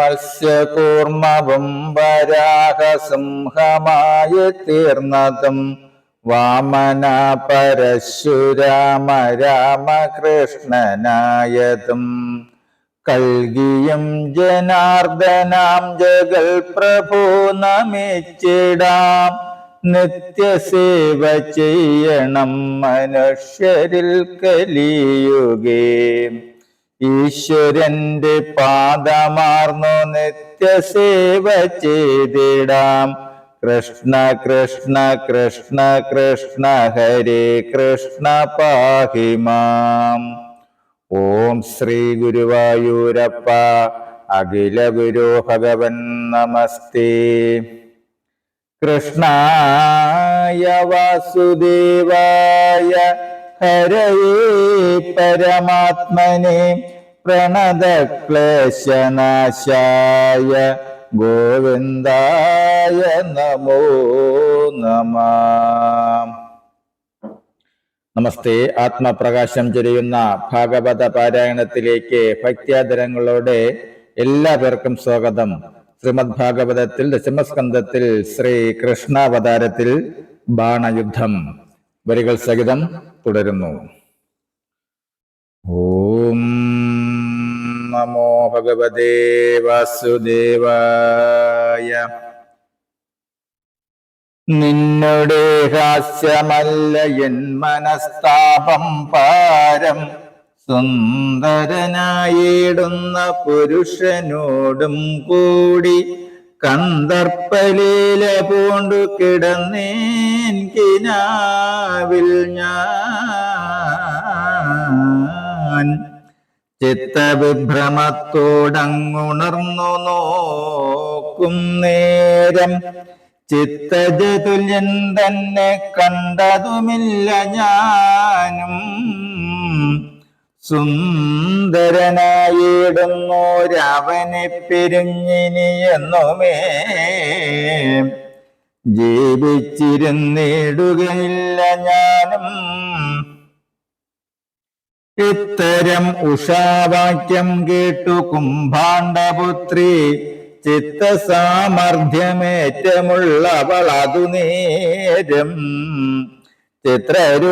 മത്സ്യകൂർമ്മവും വരാഹസിംഹമായി തീർന്നതും വാമന പരശുരാമ രാമകൃഷ്ണനായതും കൽകിയും ജനാർദ്ദനാം ജഗൽ പ്രഭു നമിച്ചിടാം. നിത്യസേവ ചെയ്യണം മനുഷ്യരിൽ കലിയുഗേ. ഈശ്വരന്റെ പാദമാർന്നു നിത്യസേവ ചെയ്തിടാം. കൃഷ്ണ കൃഷ്ണ കൃഷ്ണ കൃഷ്ണ ഹരേ കൃഷ്ണ പാഹി മാം. ഓം ശ്രീ ഗുരുവായൂരപ്പ അഖില ഗുരു ഭഗവൻ നമസ്തേ. കൃഷ്ണായ വാസുദേവായ ഹരയേ പരമാത്മനെ പ്രണതക്ലേശനാശായ ഗോവിന്ദായ നമോ നമഃ. നമസ്തേ. ആത്മപ്രകാശം ചൊരിയുന്ന ഭാഗവത പാരായണത്തിലേക്ക് ഭക്ത്യാദരങ്ങളോടെ എല്ലാ പേർക്കും സ്വാഗതം. ശ്രീമദ് ഭാഗവതത്തിൽ ദശമസ്കന്ധത്തിൽ ശ്രീ കൃഷ്ണാവതാരത്തിൽ ബാണയുദ്ധം വരികൾ സഹിതം തുടരുന്നു. ഓം നമോ ഭഗവതേ വാസുദേവായ. നിന്നുടെ ഹാസ്യമല്ല എൻ മനസ്താപം പാരം. സുന്ദരനായിടുന്ന പുരുഷനോടും കൂടി കന്ദർപ്പലീല പൂണ്ടു കിടന്നേൻ കിനാവിൽ ഞാൻ. ചിത്തവിഭ്രമത്തോടങ്ങുണർന്നു നോക്കും നേരം ചിത്തജതുല്യൻ തന്നെ കണ്ടതുമില്ല ഞാനും. സുന്ദരനായിടുന്നോരവനെ പിരിഞ്ഞിനിയെന്നുമേ ജീവിച്ചിരുന്നിടുകയില്ല ഞാനും. ഇത്തരം ഉഷാവാക്യം കേട്ടു കുംഭാണ്ഡപുത്രി ചിത്തസാമർഥ്യമേറ്റമുള്ളവൾ അതു നേരം ചിത്രരൂപമായൊരു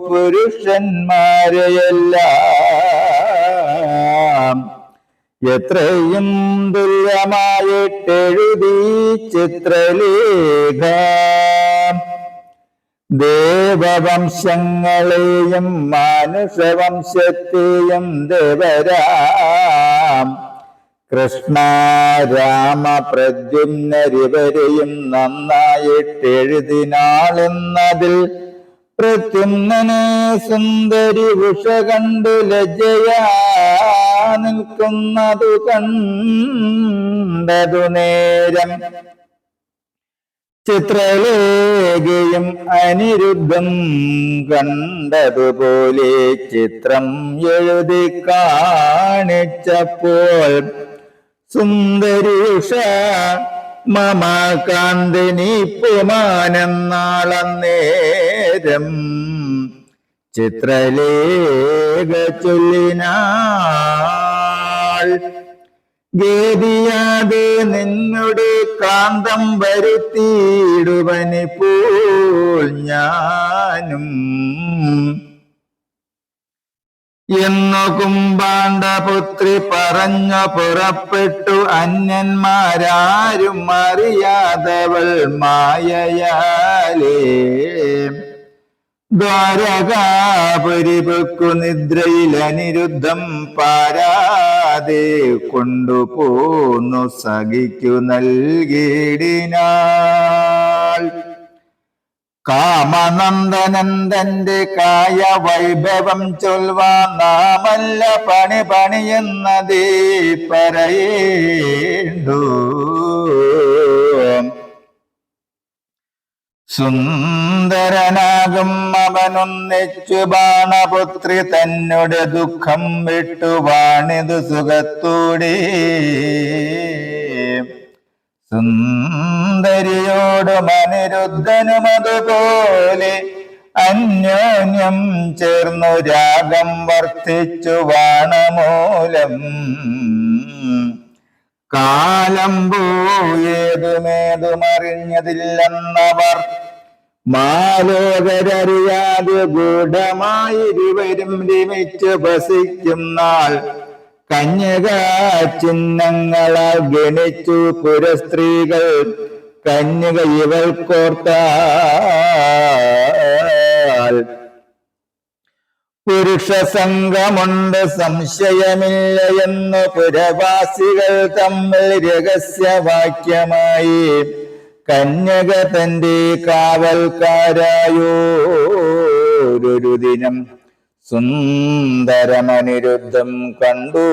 പുരുഷന്മാരെയെല്ലാം എത്രയും തുല്യമായിട്ടെഴുതി ചിത്രലേഖ. ദേവവംശങ്ങളെയും മാനുഷവംശത്തെയും ദേവരാം കൃഷ്ണ രാമ പ്രദ്യുമ്നരിവരെയും നന്നായിട്ടെഴുതിനാളെന്നതിൽ പ്രദ്യുമ്നനെ സുന്ദരി ഉഷ കണ്ടു ലജ്ജയാ നിൽക്കുന്നതു കണ്ടതു നേരം ചിത്രലേഖയും അനിരുദ്ധം കണ്ടതുപോലെ ചിത്രം എഴുതി കാണിച്ചപ്പോൾ സുന്ദരി ഉഷ മമ കാന്തിനി പുമാനെന്നാളന്നേരം ചിത്രലേഖ ചൊല്ലിനാൾ. ഗേദിയാതെ നിന്നുടെ കാന്തം വരുത്തിയിടുവനിപ്പോൾ ഞാനും എന്നു കുംഭാണ്ഡപുത്രി പറഞ്ഞു പുറപ്പെട്ടു. അന്യന്മാരാരും അറിയാതവൾ മായയാലേ ദ്വാരകാപുരിപുക്കു നിദ്രയിൽ അനിരുദ്ധം പാരാതെ കൊണ്ടുപോന്നു സഖിക്കു നൽകിയിടിനാൾ. കാമനന്ദനന്ദന്റെ കായ വൈഭവം ചൊൽവാ നാമല്ല പണി പണിയെന്നതേ പറയേണ്ടു. സുന്ദരനാകും അവനൊന്നിച്ചു ബാണപുത്രി തന്നെ ദുഃഖം വിട്ടു വാണിതു സുഖത്തോടെ. സുന്ദരിയോടും അനിരുദ്ധനും അതുപോലെ അന്യോന്യം ചേർന്നു രാഗം വർദ്ധിച്ചു വാണമൂലം. കാലം പോയേതുമേതുമറിഞ്ഞതില്ലെന്നവർ മാലോകരറിയാതെ ഗൂഢമായിരുവരും രമിച്ചു വസിക്കും നാൾ കന്യക ചിഹ്നങ്ങളാൽ ഗണിച്ചു പുരസ്ത്രീകൾ കന്യക ഇവൾ കോർത്താൽ. പുരുഷ സംഘമുണ്ട് സംശയമില്ല എന്ന് പുരവാസികൾ തമ്മിൽ രഹസ്യവാക്യമായി കന്യക തന്റെ കാവൽക്കാരായോരൊരു ദിനം സുന്ദരമനിരുദ്ധം കണ്ടു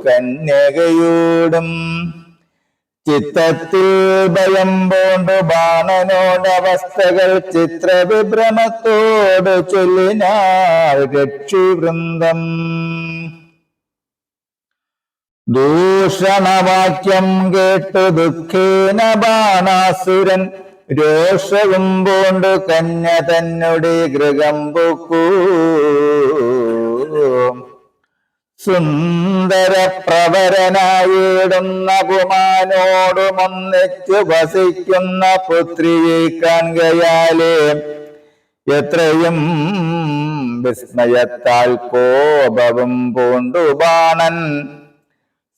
കന്യകയോടും. ചിത്തത്തിൽ ഭയം പോണ്ടു ബാണനോടവസ്ഥകൾ ചിത്രവിഭ്രമത്തോട് ചൊല്ലിനാൾ രക്ഷുവൃന്ദം. ദൂഷണവാക്യം കേട്ടു ദുഃഖേന ബാണാസുരൻ രോഷവും പൂണ്ടു കന്യ തന്നെ ഗൃഹം പൊക്കൂ. സുന്ദര പ്രവരനായിടുന്ന പുമാനോടുമൊന്നിച്ചു വസിക്കുന്ന പുത്രിയെ കാൺകയാലേ എത്രയും വിസ്മയത്താൽ കോപവും പൂണ്ടു ബാണൻ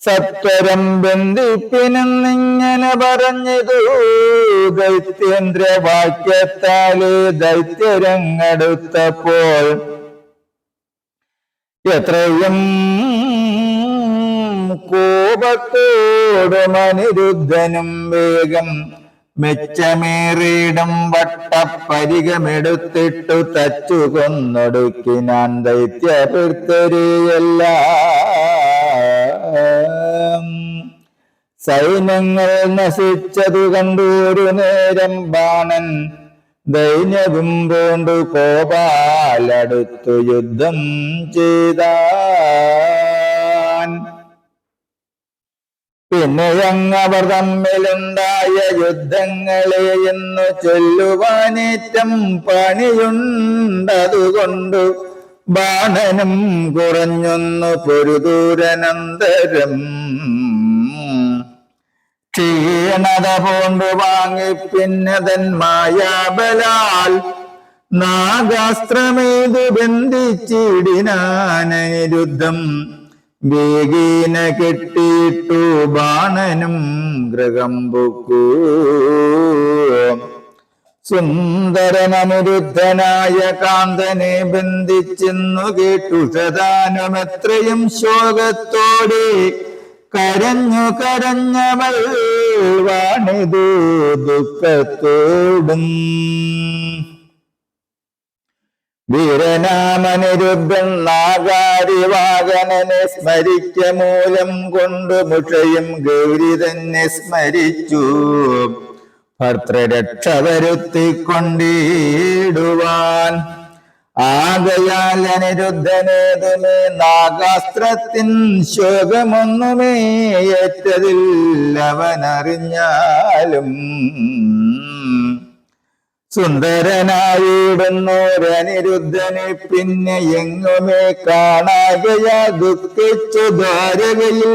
സത്വരം ബന്ധിപ്പിനെന്നിങ്ങനെ പറഞ്ഞതു. ദൈത്യേന്ദ്രവാക്യത്താലേ ദൈത്യരങ്ങെടുത്തപ്പോൾ എത്രയും കോപത്തോടും അനിരുദ്ധനും വേഗം മെച്ചമേറിയിടും വട്ടപ്പരികമെടുത്തിട്ടു തച്ചു കൊന്നൊടുക്കിനാൻ ദൈത്യപുത്രരെയെല്ലാം. സൈന്യങ്ങൾ നശിച്ചതു കണ്ടു ഒരു നേരം ബാണൻ ദൈന്യവും പൂണ്ടു കോപാലടുത്തു യുദ്ധം ചെയ്താൻ. പിന്നെ അങ്ങവർ തമ്മിലുണ്ടായ യുദ്ധങ്ങളെ എന്നു ചൊല്ലുവാനേറ്റം പണിയുണ്ടതുകൊണ്ടു ബാണനും കുറഞ്ഞൊന്നു പൊരുദൂരനന്തരം. ക്ഷീണത പൂണ്ടു വാങ്ങി പിന്നതൻ മായാബലാൽ നാഗാസ്ത്രമേതു ബന്ധിച്ചിടിനാനനിരുദ്ധം. വേഗീന കെട്ടിയിട്ടു ബാണനും ഗൃഹം പൊക്കൂ. സുന്ദരനനിരുദ്ധനായ കാന്തനെ ബന്ധിച്ചെന്നു കേട്ടു ശതാനുമെത്രയും ശോകത്തോടെ കരഞ്ഞു കരഞ്ഞവൾ വാണിതു ദുഃഖത്തോടും. വീരനാമനിരുദ്ധൻ നാഗാരിവാഹനനെ സ്മരിക്ക മൂലം കൊണ്ടു മുഷയും ഗൗരി തന്നെ സ്മരിച്ചു ഭർത്തൃരക്ഷ വരുത്തിക്കൊണ്ടിടുവാൻ. ആകയാൽ അനിരുദ്ധനേതുമേ നാഗാസ്ത്രത്തിൻ ശോകമൊന്നുമേ ഏറ്റതില്ലവനറിഞ്ഞാലും. സുന്ദരനായിടുന്നോരനിരുദ്ധനെ പിന്നെ എങ്ങുമേ കാണാകയാ ദുഃഖിച്ചു ദ്വാരകയിൽ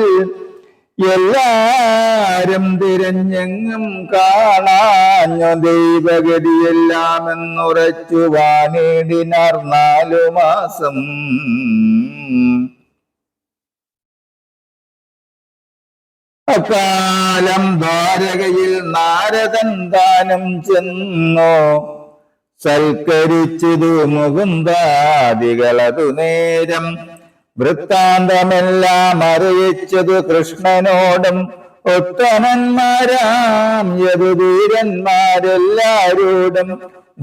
എല്ലാരും തിരഞ്ഞെങ്ങും കാണാഞ്ഞു ദൈവഗതിയെല്ലാം എന്നുറച്ചു വാണിടിനാർ 4 മാസം. അക്കാലം ദ്വാരകയിൽ നാരദൻ താനും ചെന്നു സൽക്കരിച്ചിതു മുകുന്ദാദികളതു നേരം. വൃത്താന്തമെല്ലാം അറിയിച്ചതു കൃഷ്ണനോടും ഉത്തമന്മാരാം യദുവീരന്മാരെല്ലാരോടും.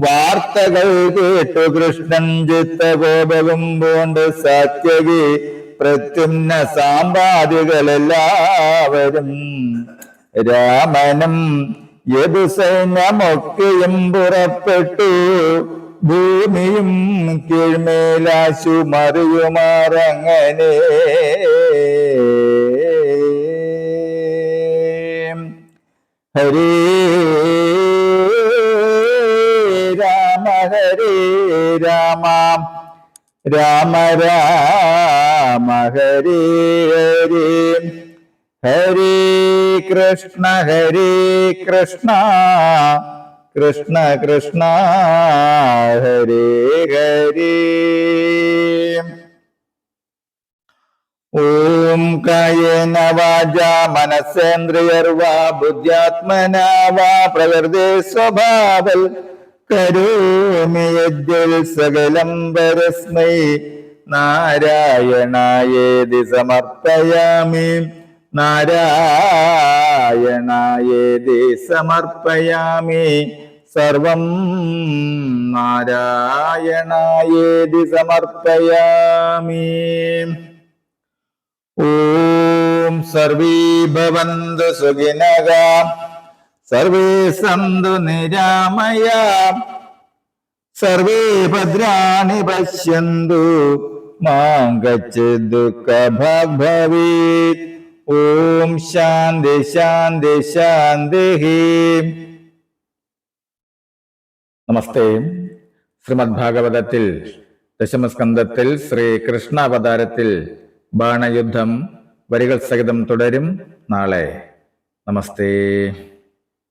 വാർത്തകൾ കേട്ടു കൃഷ്ണൻ ചിത്തകോപവും പൂണ്ട് സാത്യകി പ്രത്യുമ്ന സാമ്പാദികളെല്ലാവരും രാമനും യദുസൈന്യമൊക്കെയും പുറപ്പെട്ടു. ഭൂമിയും കീഴ്മേലാശു മറിയുമാറങ്ങനെ. ഹരേ രാമ ഹരേ രാമ രാമ രാമ ഹരി ഹരി ഹരി കൃഷ്ണ കൃഷ്ണ കൃഷ്ണ ഹരി ഹരി. ഓം കായേന വാചാ മനസേന്ദ്രിയർവാ ബുദ്ധ്യാത്മനാ വാ പ്രകൃതി സ്വഭാവൽ കരോമി യദ്യൽ സകലം പരസ്മൈ നാരായണായേതി സമർപ്പയാമി നാരായണായേതി സമർപ്പയാമി സർവം നാരായണായേതി സമർപ്പയാമി. ഓം സർവേ ഭവന്തു സുഖിനഃ സർവേ സന്തു നിരാമയാഃ സർവേ ഭദ്രാണി പശ്യന്തു മാ കശ്ചിത് ദുഃഖഭാഗ് ഭവേത്. ഓം ശാന്തി ശാന്തി ശാന്തി. നമസ്തേ. ശ്രീമദ് ഭാഗവതത്തിൽ ദശമസ്കന്ധത്തിൽ ശ്രീകൃഷ്ണാവതാരത്തിൽ ബാണയുദ്ധം വരികൾ സഹിതം തുടരും നാളെ. നമസ്തേ.